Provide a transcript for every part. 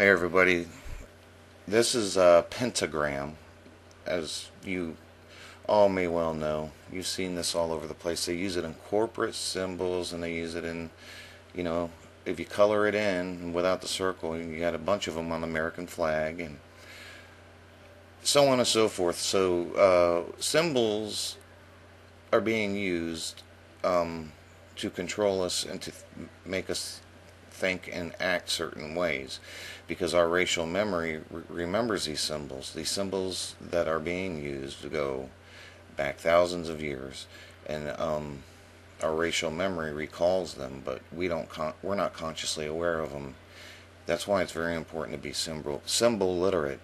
Hey everybody, this is a pentagram, as you all may well know. You've seen this all over the place. They use it in corporate symbols, and they use it in, you know, if you color it in without the circle, you got a bunch of them on the American flag, and so on and so forth. So symbols are being used to control us and to make us think and act certain ways, because our racial memory remembers these symbols. These symbols that are being used go back thousands of years, and our racial memory recalls them, but we're not consciously aware of them. That's why it's very important to be symbol literate.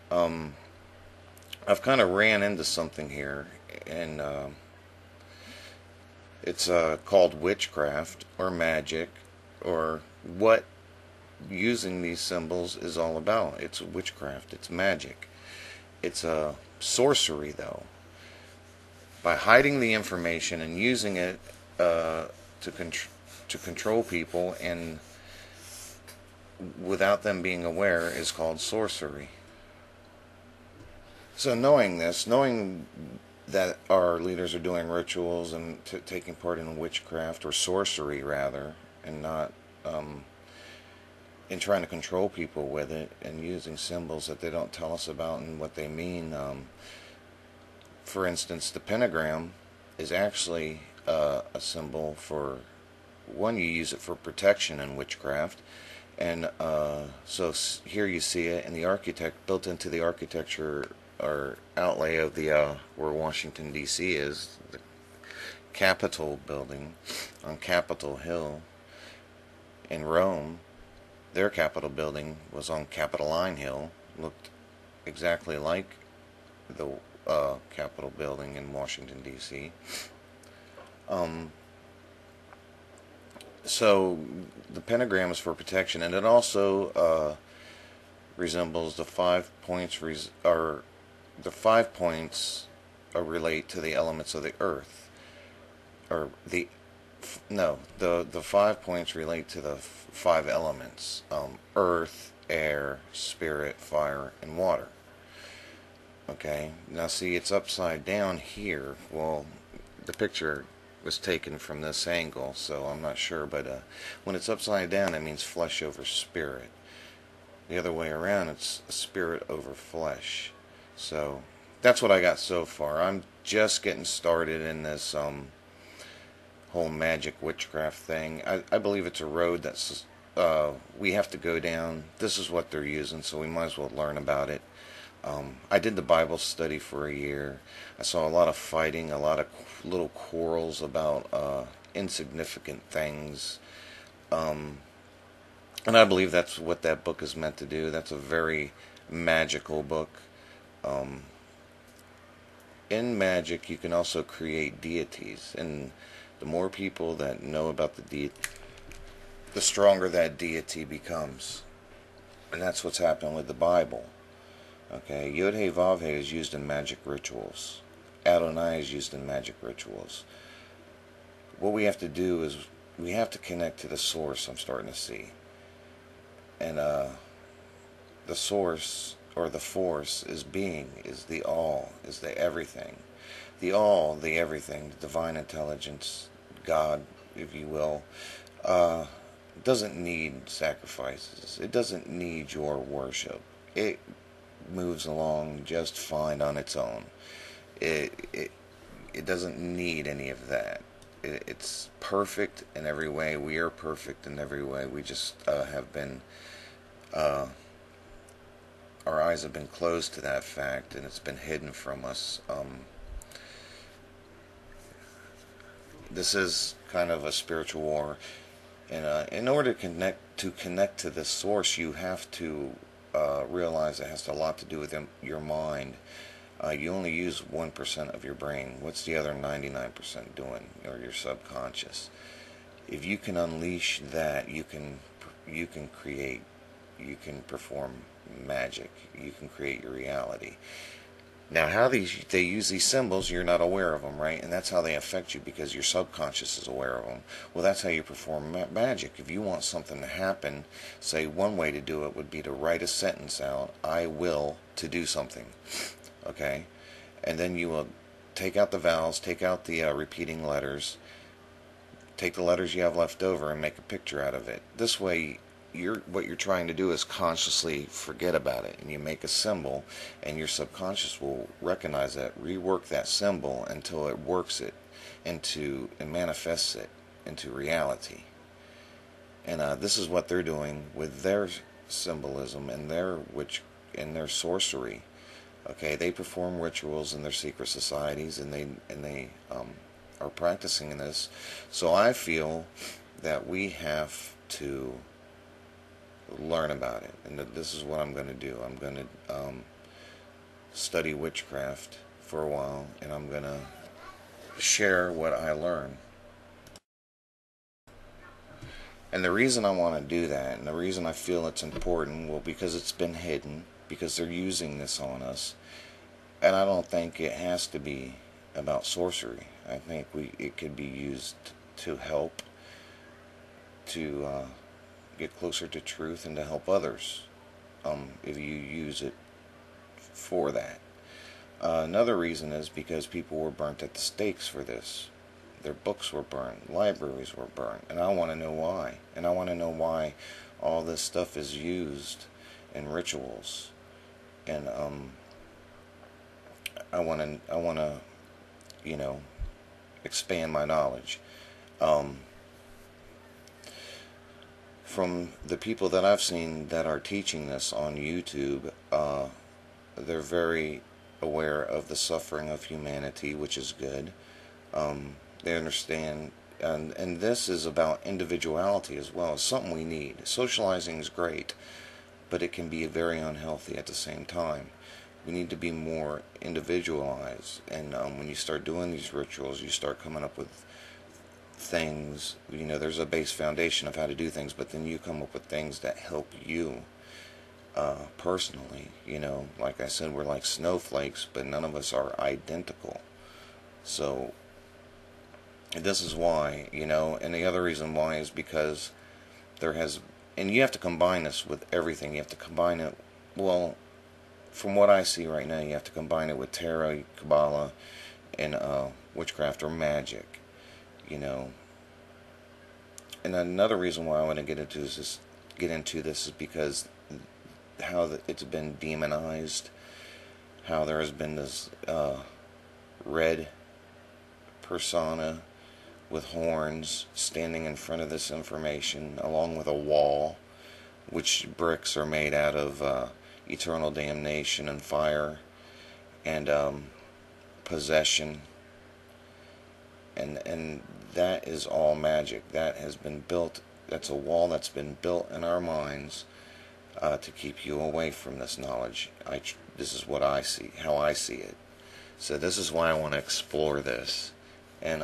I've kind of ran into something here, and it's called witchcraft or magic, or what using these symbols is all about. It's witchcraft, it's magic. It's a sorcery, though. By hiding the information and using it to control people and without them being aware, is called sorcery. So knowing this, knowing that our leaders are doing rituals and taking part in witchcraft, or sorcery rather, and not in trying to control people with it, and using symbols that they don't tell us about and what they mean. For instance, the pentagram is actually a symbol for, one, you use it for protection in witchcraft, and so here you see it in the built into the architecture or outlay of the where Washington D.C. is, the Capitol building on Capitol Hill. In Rome, their Capitol building was on Capitoline Hill, looked exactly like the Capitol building in Washington D.C. So the pentagram is for protection, and it also resembles the 5 points, the 5 points relate to the elements of the earth, or the 5 points relate to the 5 elements: earth, air, spirit, fire, and water. Okay, now see, it's upside down here. Well, the picture was taken from this angle, so I'm not sure, but when it's upside down, that means flesh over spirit. The other way around, it's spirit over flesh. So that's what I got so far. I'm just getting started in this whole magic witchcraft thing. I believe it's a road that's we have to go down. This is what they're using, so we might as well learn about it. I did the Bible study for a year. I saw a lot of fighting, a lot of little quarrels about insignificant things. And I believe that's what that book is meant to do. That's a very magical book. In magic, you can also create deities, and the more people that know about the deity, the stronger that deity becomes. And that's what's happening with the Bible. Okay, YHWH is used in magic rituals. Adonai is used in magic rituals. What we have to do is we have to connect to the source, I'm starting to see. And the source, or the force, is being, is the all, is the everything. The all, the everything, the divine intelligence, God, if you will, doesn't need sacrifices. It doesn't need your worship. It moves along just fine on its own. It doesn't need any of that. It's perfect in every way. We are perfect in every way. We just have been, our eyes have been closed to that fact, and it's been hidden from us. This is kind of a spiritual war, and in order to connect to the source, you have to realize it has a lot to do with your mind. You only use 1% of your brain. What's the other 99% doing? Or your subconscious. If you can unleash that, you can create, you can perform magic. You can create your reality. Now, how they use these symbols, you're not aware of them, right? And that's how they affect you, because your subconscious is aware of them. Well, that's how you perform magic. If you want something to happen, say one way to do it would be to write a sentence out, I will, to do something. Okay? And then you will take out the vowels, take out the repeating letters, take the letters you have left over and make a picture out of it. This way, what you're trying to do is consciously forget about it, and you make a symbol, and your subconscious will recognize that, rework that symbol until it works it into and manifests it into reality. And this is what they're doing with their symbolism and their sorcery. Okay, they perform rituals in their secret societies, and they are practicing this. So I feel that we have to learn about it, and this is what I'm going to do. I'm going to study witchcraft for a while, and I'm going to share what I learn. And the reason I want to do that, and the reason I feel it's important, well, because it's been hidden, because they're using this on us, and I don't think it has to be about sorcery. I think it could be used to help, to get closer to truth, and to help others, if you use it for that. Another reason is because people were burnt at the stakes for this. Their books were burned, libraries were burned, and I want to know why. And I want to know why all this stuff is used in rituals. And I want to, expand my knowledge. From the people that I've seen that are teaching this on YouTube, they're very aware of the suffering of humanity, which is good. They understand, and this is about individuality as well. It's something we need. Socializing is great, but it can be very unhealthy at the same time. We need to be more individualized, and when you start doing these rituals, you start coming up with things. There's a base foundation of how to do things, but then you come up with things that help you personally. Like I said, we're like snowflakes, but none of us are identical. So this is why, and the other reason why is because and you have to combine this with everything. You have to combine it, well, from what I see right now, you have to combine it with tarot, Kabbalah, and witchcraft or magic, And another reason why I want to get into this is because how it's been demonized, how there has been this red persona with horns standing in front of this information, along with a wall, which bricks are made out of eternal damnation and fire and possession, and that is all magic. That has been built. That's a wall that's been built in our minds to keep you away from this knowledge. This is what I see, how I see it. So this is why I want to explore this. And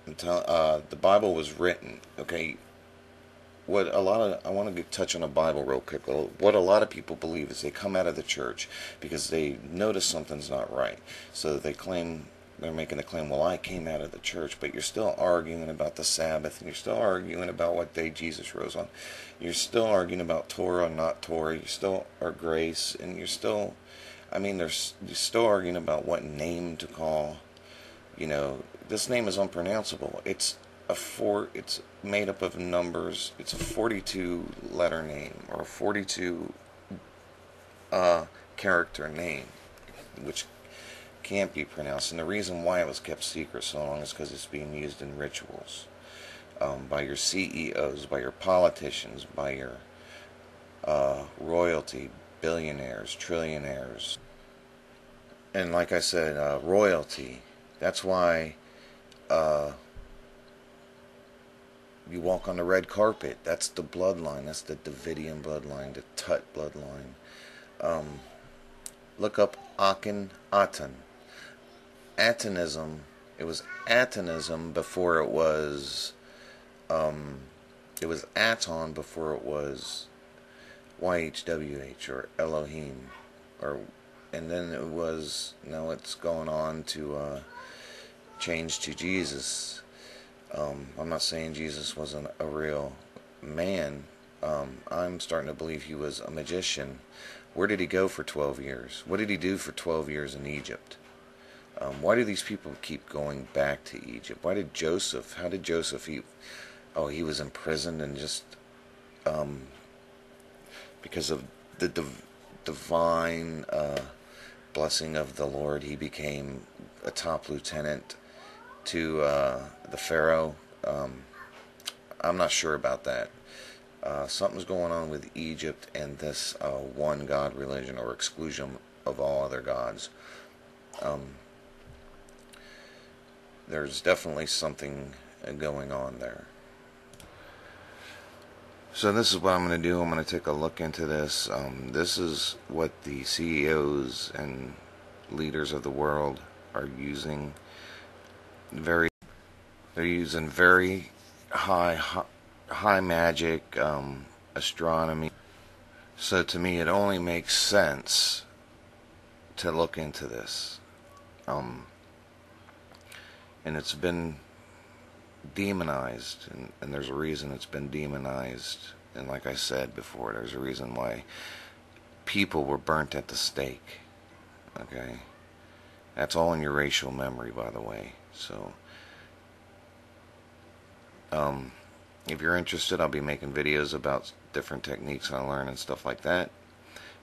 the Bible was written, okay. I want to touch on the Bible real quick. What a lot of people believe is they come out of the church because they notice something's not right. So they're making the claim, well, I came out of the church, but you're still arguing about the Sabbath, and you're still arguing about what day Jesus rose on. You're still arguing about Torah and not Torah. You still are grace, and you're still, you're still arguing about what name to call. This name is unpronounceable. It's made up of numbers. It's a 42 letter name, or a 42 character name, which can't be pronounced. And the reason why it was kept secret so long is because it's being used in rituals by your CEOs, by your politicians, by your royalty, billionaires, trillionaires. And like I said, royalty. That's why you walk on the red carpet. That's the bloodline. That's the Davidian bloodline, the Tut bloodline. Look up Akhenaten. Atonism. It was Atonism before it was. It was Aton before it was YHWH or Elohim. or and then it was, now it's going on to change to Jesus. I'm not saying Jesus wasn't a real man. I'm starting to believe he was a magician. Where did he go for 12 years? What did he do for 12 years in Egypt? Why do these people keep going back to Egypt? Why did Joseph, how did Joseph, he was imprisoned, and just because of the divine blessing of the Lord, he became a top lieutenant to the Pharaoh. I'm not sure about that. Something's going on with Egypt and this one God religion, or exclusion of all other gods. There's definitely something going on there. So this is what I'm going to do. I'm going to take a look into this. This is what the CEOs and leaders of the world are using. They're using very high magic, astronomy. So to me, it only makes sense to look into this. And it's been demonized, and there's a reason it's been demonized. And like I said before, there's a reason why people were burnt at the stake. Okay? That's all in your racial memory, by the way. So, if you're interested, I'll be making videos about different techniques I learn and stuff like that.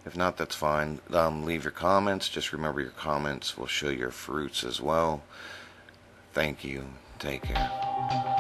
If not, that's fine. Leave your comments. Just remember, your comments will show your fruits as well. Thank you. Take care.